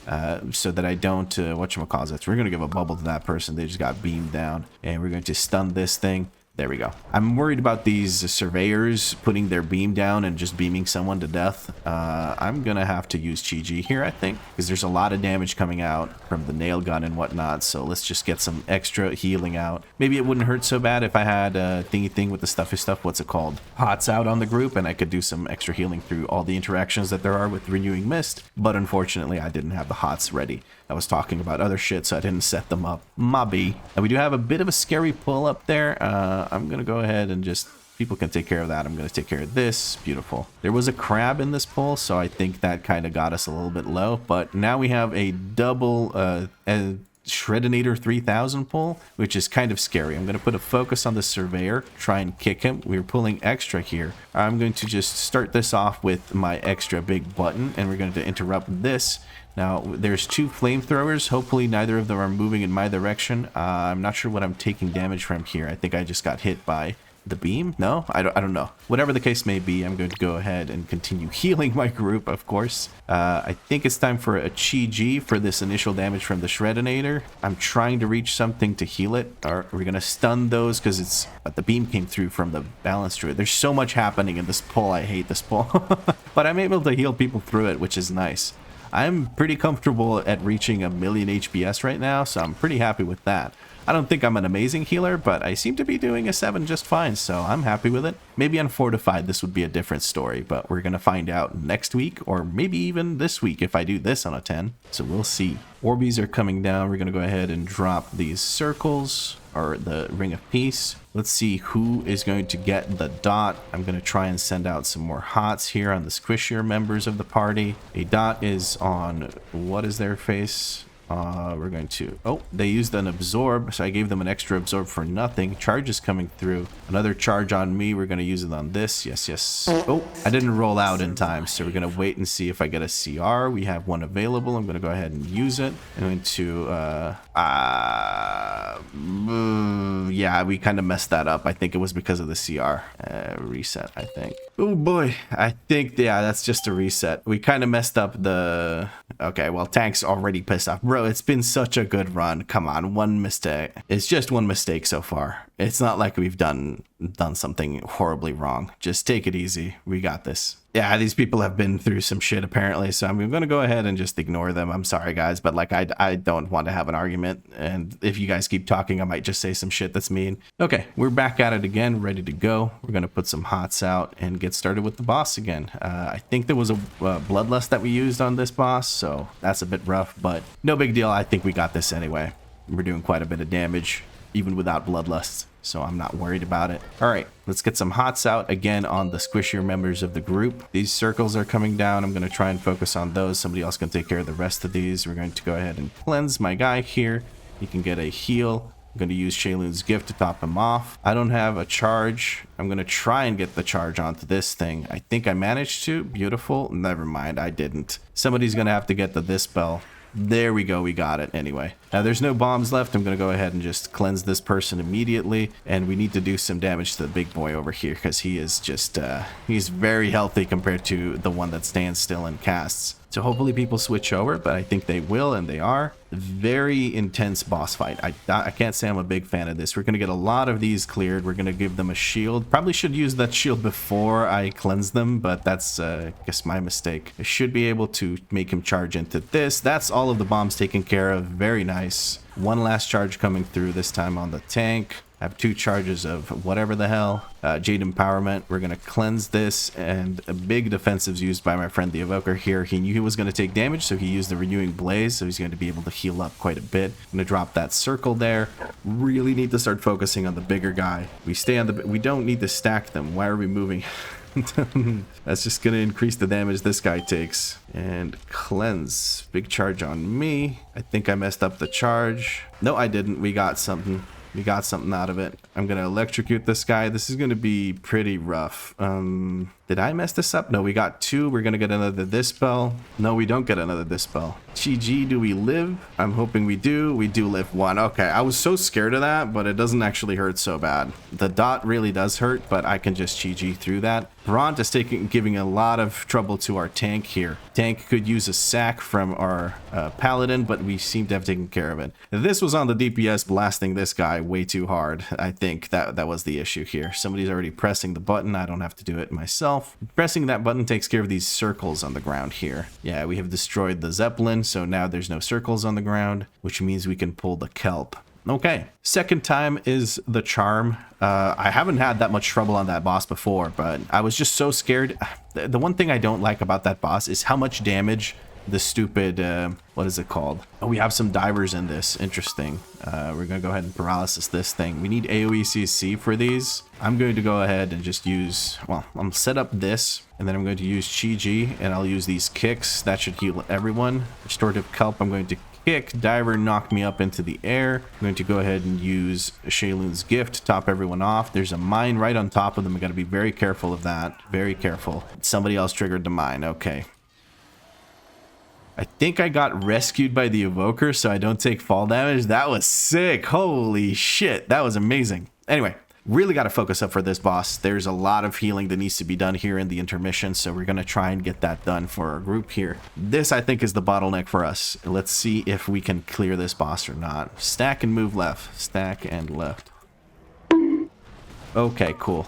so that I don't, whatchamacallit. We're going to give a bubble to that person. They just got beamed down. And we're going to stun this thing. There we go. I'm worried about these surveyors putting their beam down and just beaming someone to death. I'm going to have to use Chi-Ji here, I think, because there's a lot of damage coming out from the nail gun and whatnot. So let's just get some extra healing out. Maybe it wouldn't hurt so bad if I had a thingy thing with the stuffy stuff. What's it called? Hots out on the group, and I could do some extra healing through all the interactions that there are with Renewing Mist. But unfortunately, I didn't have the hots ready. I was talking about other shit, so I didn't set them up. Mobby. And we do have a bit of a scary pull up there. I'm going to go ahead and just... People can take care of that. I'm going to take care of this. Beautiful. There was a crab in this pull, so I think that kind of got us a little bit low. But now we have a double Shreddinator 3000 pull, which is kind of scary. I'm going to put a focus on the surveyor, try and kick him. We're pulling extra here. I'm going to just start this off with my extra big button, and we're going to interrupt this. Now, there's two flamethrowers. Hopefully, neither of them are moving in my direction. I'm not sure what I'm taking damage from here. I think I just got hit by the beam. No, I don't know. Whatever the case may be, I'm going to go ahead and continue healing my group, of course. I think it's time for a Chi-Ji for this initial damage from the Shreddinator. I'm trying to reach something to heal it. Or we're going to stun those because it's... But the beam came through from the balance druid. There's so much happening in this pull. I hate this pull. But I'm able to heal people through it, which is nice. I'm pretty comfortable at reaching 1 million HPS right now, so I'm pretty happy with that. I don't think I'm an amazing healer, but I seem to be doing a 7 just fine, so I'm happy with it. Maybe on Fortified this would be a different story, but we're going to find out next week, or maybe even this week if I do this on a 10. So we'll see. Orbeez are coming down. We're going to go ahead and drop these circles, or the Ring of Peace. Let's see who is going to get the dot. I'm going to try and send out some more hots here on the squishier members of the party. A dot is on, what is their face? We're going to... Oh, they used an absorb, so I gave them an extra absorb for nothing. Charge is coming through. Another charge on me. We're going to use it on this. Yes, yes. Oh, I didn't roll out in time, so we're going to wait and see if I get a CR. We have one available. I'm going to go ahead and use it. I'm going to... yeah, we kind of messed that up. I think it was because of the CR. Reset, I think. Oh, boy. I think, yeah, that's just a reset. We kind of messed up the... Okay, well, Tank's already pissed off. Bro, it's been such a good run. Come on, one mistake. It's just one mistake so far. It's not like we've done something horribly wrong. Just take it easy. We got this. Yeah, these people have been through some shit apparently, so I'm going to go ahead and just ignore them. I'm sorry, guys, but like I don't want to have an argument, and if you guys keep talking, I might just say some shit that's mean. Okay, we're back at it again, ready to go. We're going to put some hots out and get started with the boss again. I think there was a bloodlust that we used on this boss, so that's a bit rough, but no big deal. I think we got this anyway. We're doing quite a bit of damage, even without bloodlust, so I'm not worried about it. All right, let's get some hots out again on the squishier members of the group. These circles are coming down. I'm going to try and focus on those. Somebody else can take care of the rest of these. We're going to go ahead and cleanse my guy here. He can get a heal. I'm going to use Shaylun's gift to top him off. I don't have a charge. I'm going to try and get the charge onto this thing. I think I managed to. Beautiful. Never mind, I didn't. Somebody's going to have to get the this spell. There we go, we got it anyway. Now there's no bombs left. I'm going to go ahead and just cleanse this person immediately. And we need to do some damage to the big boy over here because he is just, he's very healthy compared to the one that stands still and casts. So hopefully people switch over, but I think they will, and they are. Very intense boss fight. I can't say I'm a big fan of this. We're going to get a lot of these cleared. We're going to give them a shield. Probably should use that shield before I cleanse them, but that's, I guess, my mistake. I should be able to make him charge into this. That's all of the bombs taken care of. Very nice. One last charge coming through, this time on the tank. I have 2 charges of whatever the hell. Jade Empowerment. We're going to cleanse this, and a big defensives used by my friend the Evoker here. He knew he was going to take damage, so he used the Renewing Blaze, so he's going to be able to heal up quite a bit. I'm going to drop that circle there. Really need to start focusing on the bigger guy. We stay on the... We don't need to stack them. Why are we moving? That's just going to increase the damage this guy takes. And cleanse. Big charge on me. I think I messed up the charge. No, I didn't. We got something. We got something out of it. I'm going to electrocute this guy. This is going to be pretty rough. Did I mess this up? No, we got 2. We're gonna get another Dispel. No, we don't get another Dispel. GG, do we live? I'm hoping we do. We do live 1. Okay, I was so scared of that, but it doesn't actually hurt so bad. The dot really does hurt, but I can just GG through that. Bront is giving a lot of trouble to our tank here. Tank could use a sack from our paladin, but we seem to have taken care of it. This was on the DPS blasting this guy way too hard. I think that was the issue here. Somebody's already pressing the button. I don't have to do it myself. Pressing that button takes care of these circles on the ground here. Yeah, we have destroyed the Zeppelin, so now there's no circles on the ground, which means we can pull the kelp. Okay, second time is the charm. I haven't had that much trouble on that boss before, but I was just so scared. The one thing I don't like about that boss is how much damage the stupid, what is it called? Oh, we have some divers in this. Interesting. We're going to go ahead and paralysis this thing. We need AoE CC for these. I'm going to go ahead and just use, well, I'm set up this, and then I'm going to use Chi-Ji, and I'll use these kicks. That should heal everyone. Restorative Kelp, I'm going to kick. Diver knocked me up into the air. I'm going to go ahead and use Shaylun's gift to top everyone off. There's a mine right on top of them. I got to be very careful of that. Very careful. Somebody else triggered the mine. Okay. I think I got rescued by the evoker, so I don't take fall damage. That was sick. Holy shit. That was amazing. Anyway, really got to focus up for this boss. There's a lot of healing that needs to be done here in the intermission, so we're going to try and get that done for our group here. This, I think, is the bottleneck for us. Let's see if we can clear this boss or not. Stack and move left. Stack and left. Okay, cool.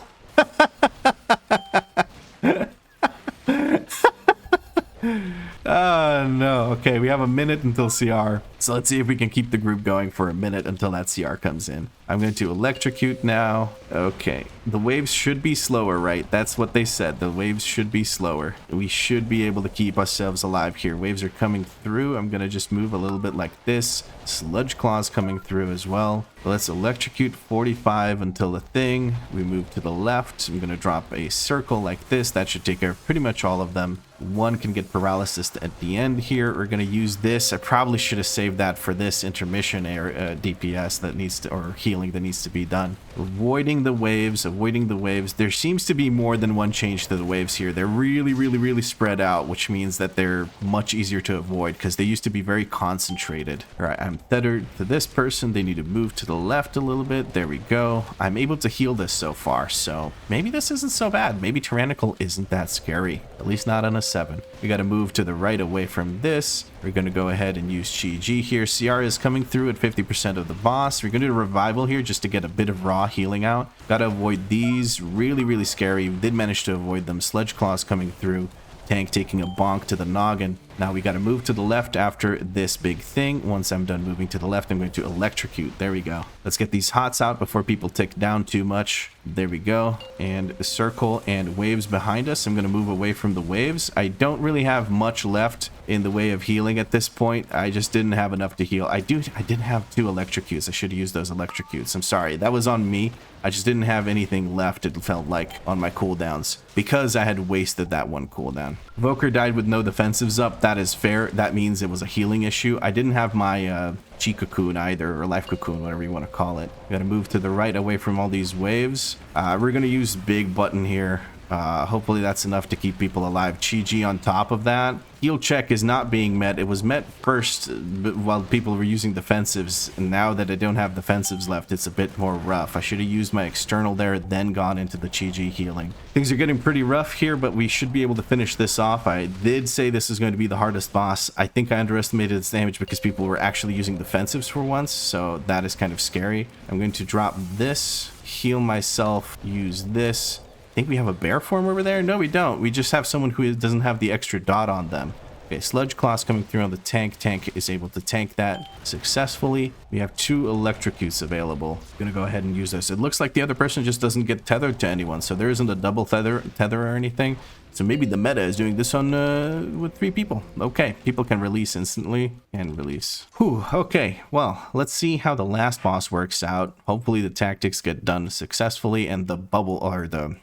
Oh, no. Okay, we have a minute until CR. So let's see if we can keep the group going for a minute until that CR comes in. I'm going to electrocute now. Okay. The waves should be slower, right? That's what they said. The waves should be slower. We should be able to keep ourselves alive here. Waves are coming through. I'm going to just move a little bit like this. Sludge Claws coming through as well. Let's electrocute 45 until the thing. We move to the left. I'm going to drop a circle like this. That should take care of pretty much all of them. One can get paralysis at the end here. We're going to use this. I probably should have saved that for this intermission DPS that needs to, or healing that needs to be done. Avoiding the waves, avoiding the waves. There seems to be more than one change to the waves here. They're really spread out, which means that they're much easier to avoid because they used to be very concentrated. All right, I'm tethered to this person. They need to move to the left a little bit. There we go. I'm able to heal this so far, so maybe this isn't so bad. Maybe Tyrannical isn't that scary, at least not on a 7. We got to move to the right away from this. We're going to go ahead and use Chi-Ji here. CR is coming through at 50% of the boss. We're going to do a revival here just to get a bit of raw healing out. Got to avoid these. Really scary. Did manage to avoid them. Sludge Claws coming through. Tank taking a bonk to the noggin. Now we got to move to the left after this big thing. Once I'm done moving to the left, I'm going to electrocute. There we go. Let's get these hots out before people tick down too much. There we go. And a circle and waves behind us. I'm going to move away from the waves. I don't really have much left in the way of healing at this point. I just didn't have enough to heal. I did have 2 electrocutes. I should have used those electrocutes. I'm sorry. That was on me. I just didn't have anything left, it felt like, on my cooldowns because I had wasted that one cooldown. Evoker died with no defensives up. That is fair. That means it was a healing issue. I didn't have my Chi Cocoon either, or Life Cocoon, whatever you want to call it. We gotta move to the right away from all these waves. We're gonna use big button here. Hopefully that's enough to keep people alive. Chi-Ji on top of that. Heal check is not being met. It was met first while people were using defensives. And now that I don't have defensives left, it's a bit more rough. I should have used my external there, then gone into the Chi-Ji healing. Things are getting pretty rough here, but we should be able to finish this off. I did say this is going to be the hardest boss. I think I underestimated its damage because people were actually using defensives for once, so that is kind of scary. I'm going to drop this, heal myself, use this. I think we have a bear form over there. No, we don't. We just have someone who doesn't have the extra dot on them. Okay, Sludge Claws coming through on the tank. Tank is able to tank that successfully. We have 2 electrocutes available. I'm gonna go ahead and use this. It looks like the other person just doesn't get tethered to anyone, so there isn't a double tether or anything. So maybe the meta is doing this on with 3 people. Okay, people can release instantly and release. Whew, okay, well, let's see how the last boss works out. Hopefully the tactics get done successfully and the bubble or the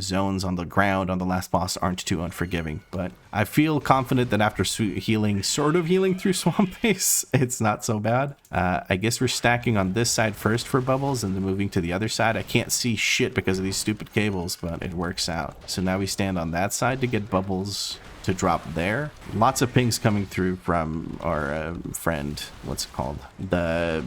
zones on the ground on the last boss aren't too unforgiving. But I feel confident that after healing through Swampface, it's not so bad. I guess we're stacking on this side first for bubbles and then moving to the other side. I can't see shit because of these stupid cables, but it works out. So now we stand on that side to get bubbles to drop there. Lots of pings coming through from our friend, what's it called? The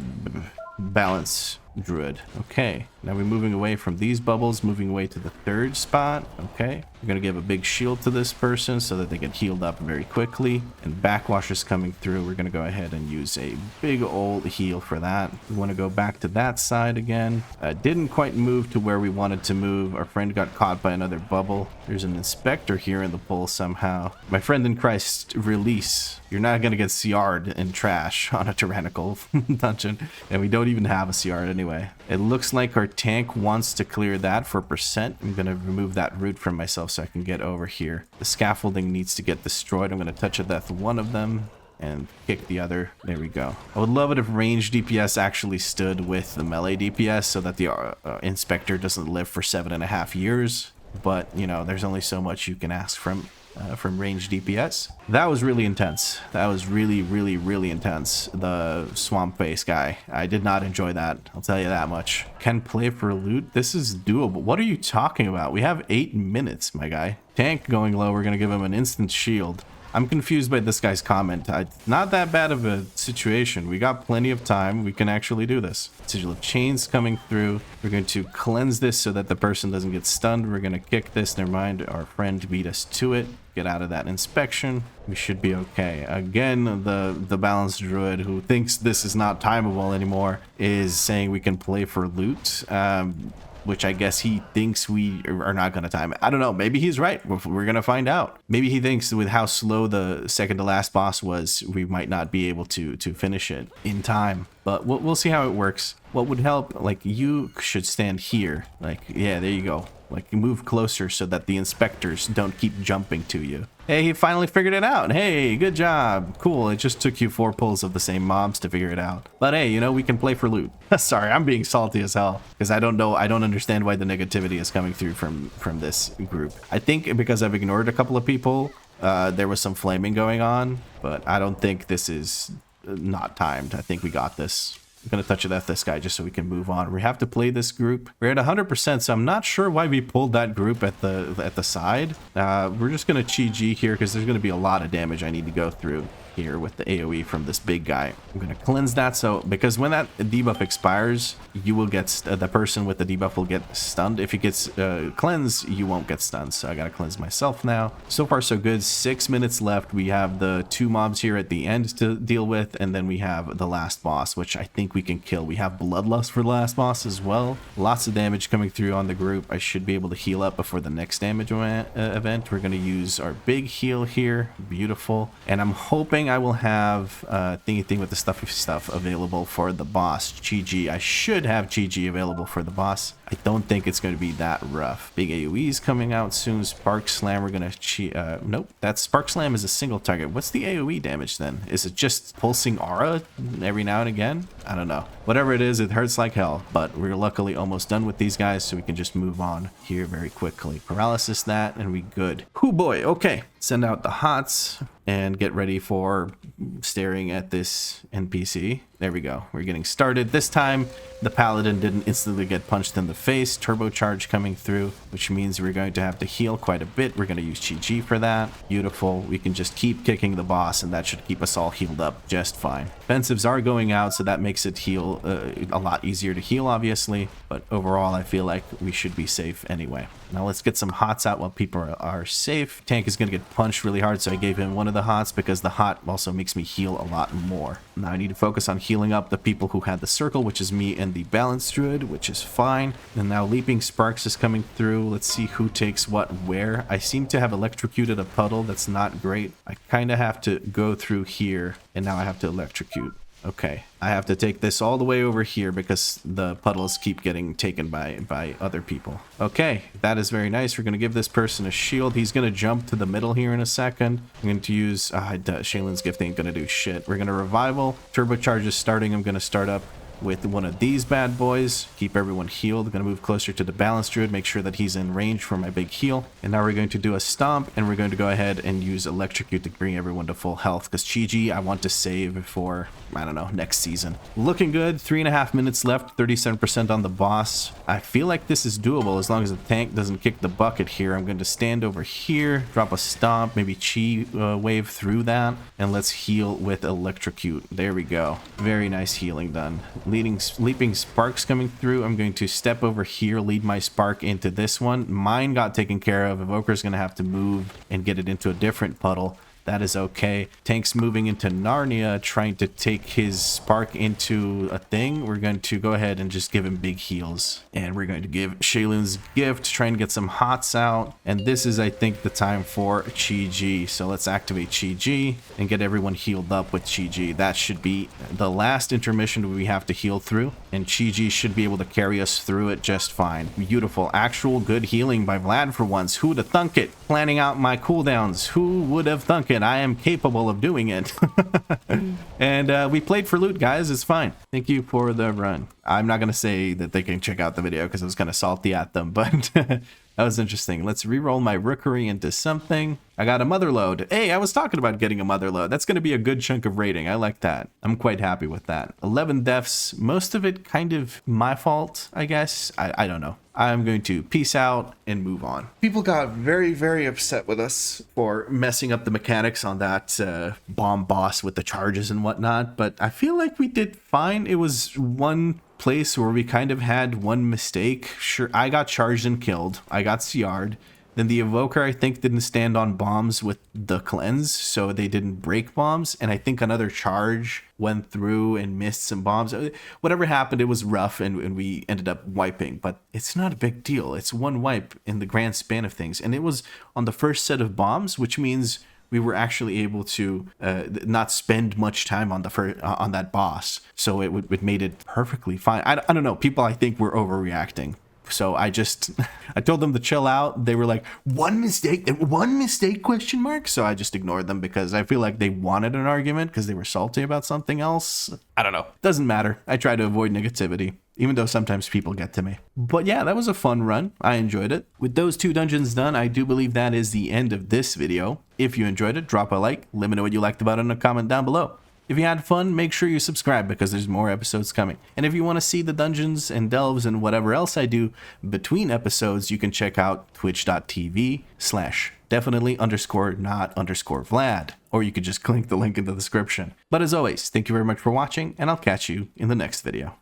balance druid. Okay, now we're moving away from these bubbles, moving away to the third spot. Okay, we're gonna give a big shield to this person so that they get healed up very quickly. And backwash is coming through. We're gonna go ahead and use a big old heal for that. We want to go back to that side again. Didn't quite move to where we wanted to move. Our friend got caught by another bubble. There's an inspector here in the pool somehow. My friend in Christ, release. You're not gonna get CR'd in trash on a tyrannical dungeon, and we don't even have a CR anyway. It looks like our tank wants to clear that for percent. I'm gonna remove that root from myself so I can get over here. The scaffolding needs to get destroyed. I'm gonna touch a death one of them and kick the other. There we go. I would love it if range DPS actually stood with the melee DPS so that the inspector doesn't live for 7.5 years. But you know, there's only so much you can ask from range DPS. That was really intense. That was really intense. The Swampface guy. I did not enjoy that. I'll tell you that much. Can play for loot. This is doable. What are you talking about? We have 8 minutes, my guy. Tank going low. We're gonna give him an instant shield. I'm confused by this guy's comment. Not that bad of a situation. We got plenty of time. We can actually do this. Sigil of Chains coming through. We're going to cleanse this so that the person doesn't get stunned. We're going to kick this. Never mind. Our friend beat us to it. Get out of that inspection. We should be okay. Again, the balanced druid who thinks this is not timeable anymore is saying we can play for loot. Which I guess he thinks we are not going to time it. I don't know. Maybe he's right. We're going to find out. Maybe he thinks with how slow the second to last boss was, we might not be able to finish it in time. But we'll see how it works. What would help, like, you should stand here. Like, yeah, there you go. Like, you move closer so that the inspectors don't keep jumping to you. Hey, he finally figured it out. Hey, good job. Cool. It just took you 4 pulls of the same mobs to figure it out. But hey, you know, we can play for loot. Sorry, I'm being salty as hell because I don't understand why the negativity is coming through from this group. I think because I've ignored a couple of people, there was some flaming going on, but I don't think this is not timed. I think we got this. I'm gonna touch it at this guy just so we can move on. We have to play this group. We're at 100%, so I'm not sure why we pulled that group at the side. We're just gonna GG here because there's gonna be a lot of damage I need to go through here with the AoE from this big guy. I'm gonna cleanse that, so because when that debuff expires, you will get the person with the debuff will get stunned. If he gets cleansed, you won't get stunned. So I gotta cleanse myself now. So far so good. 6 minutes left. We have the 2 mobs here at the end to deal with, and then we have the last boss, which I think we can kill. We have Bloodlust for the last boss as well. Lots of damage coming through on the group. I should be able to heal up before the next damage event. We're gonna use our big heal here. Beautiful. And I'm hoping I will have thingy with the stuffy stuff available for the boss. GG. I should have GG available for the boss. I don't think it's going to be that rough. Big AoEs coming out soon. Spark Slam. We're going to nope. That Spark Slam is a single target. What's the AoE damage then? Is it just pulsing aura every now and again? I don't know. Whatever it is, it hurts like hell. But we're luckily almost done with these guys, so we can just move on here very quickly. Paralysis that, and we good. Hoo boy. Okay. Send out the hots and get ready for staring at this NPC. There we go. We're getting started. This time, the paladin didn't instantly get punched in the face. Turbocharge coming through, which means we're going to have to heal quite a bit. We're going to use GG for that. Beautiful. We can just keep kicking the boss, and that should keep us all healed up just fine. Defensives are going out, so that makes it heal a lot easier to heal, obviously. But overall, I feel like we should be safe anyway. Now let's get some hots out while people are safe. Tank is going to get punched really hard, so I gave him one of the hots because the hot also makes me heal a lot more. Now I need to focus on healing up the people who had the circle, which is me and the balanced druid, which is fine. And now Leaping Sparks is coming through. Let's see who takes what where. I seem to have electrocuted a puddle. That's not great. I kind of have to go through here, and now I have to electrocute. Okay, I have to take this all the way over here because the puddles keep getting taken by other people. Okay, that is very nice. We're going to give this person a shield. He's going to jump to the middle here in a second. I'm going to use... Shaylin's gift ain't going to do shit. We're going to revival. Turbocharge is starting. I'm going to start up with one of these bad boys. Keep everyone healed. I'm going to move closer to the balance druid, make sure that he's in range for my big heal. And now we're going to do a stomp, and we're going to go ahead and use electrocute to bring everyone to full health, because Chi I want to save for, I don't know, next season. Looking good. 3.5 minutes left, 37% on the boss. I feel like this is doable as long as the tank doesn't kick the bucket here. I'm going to stand over here, drop a stomp, maybe Chi wave through that, and let's heal with electrocute. There we go. Very nice healing done. Leaping sparks coming through. I'm going to step over here, lead my spark into this one. Mine got taken care of. Evoker's going to have to move and get it into a different puddle. That is okay. Tank's moving into Narnia, trying to take his spark into a thing. We're going to go ahead and just give him big heals. And we're going to give Shaylun's gift, try and get some hots out. And this is, I think, the time for Chi. So let's activate Chi and get everyone healed up with Chi. That should be the last intermission we have to heal through. And Chi should be able to carry us through it just fine. Beautiful. Actual good healing by Vlad for once. Who'd have thunk it? Planning out my cooldowns. Who would have thunk it? I am capable of doing it. And we played for loot, guys. It's fine. Thank you for the run. I'm not going to say that they can check out the video because I was kind of salty at them, but that was interesting. Let's re-roll my rookery into something. I got a mother load. Hey, I was talking about getting a mother load. That's going to be a good chunk of rating. I like that. I'm quite happy with that. 11 deaths. Most of it kind of my fault, I guess. I don't know. I'm going to peace out and move on. People got very, very upset with us for messing up the mechanics on that bomb boss with the charges and whatnot, but I feel like we did fine. It was one place where we kind of had one mistake. Sure, I got charged and killed. I got CR'd. Then the Evoker, I think, didn't stand on bombs with the cleanse, so they didn't break bombs. And I think another charge went through and missed some bombs. Whatever happened, it was rough, and we ended up wiping. But it's not a big deal. It's one wipe in the grand span of things. And it was on the first set of bombs, which means we were actually able to not spend much time on on that boss. So it made it perfectly fine. I don't know. People, I think, were overreacting. So I told them to chill out. They were like, one mistake question mark. So I just ignored them because I feel like they wanted an argument because they were salty about something else. I don't know. Doesn't matter. I try to avoid negativity, even though sometimes people get to me. But yeah, that was a fun run. I enjoyed it. With those 2 dungeons done, I do believe that is the end of this video. If you enjoyed it, drop a like. Let me know what you liked about it in a comment down below. If you had fun, make sure you subscribe because there's more episodes coming. And if you want to see the dungeons and delves and whatever else I do between episodes, you can check out twitch.tv/definitely_not_Vlad. Or you could just click the link in the description. But as always, thank you very much for watching, and I'll catch you in the next video.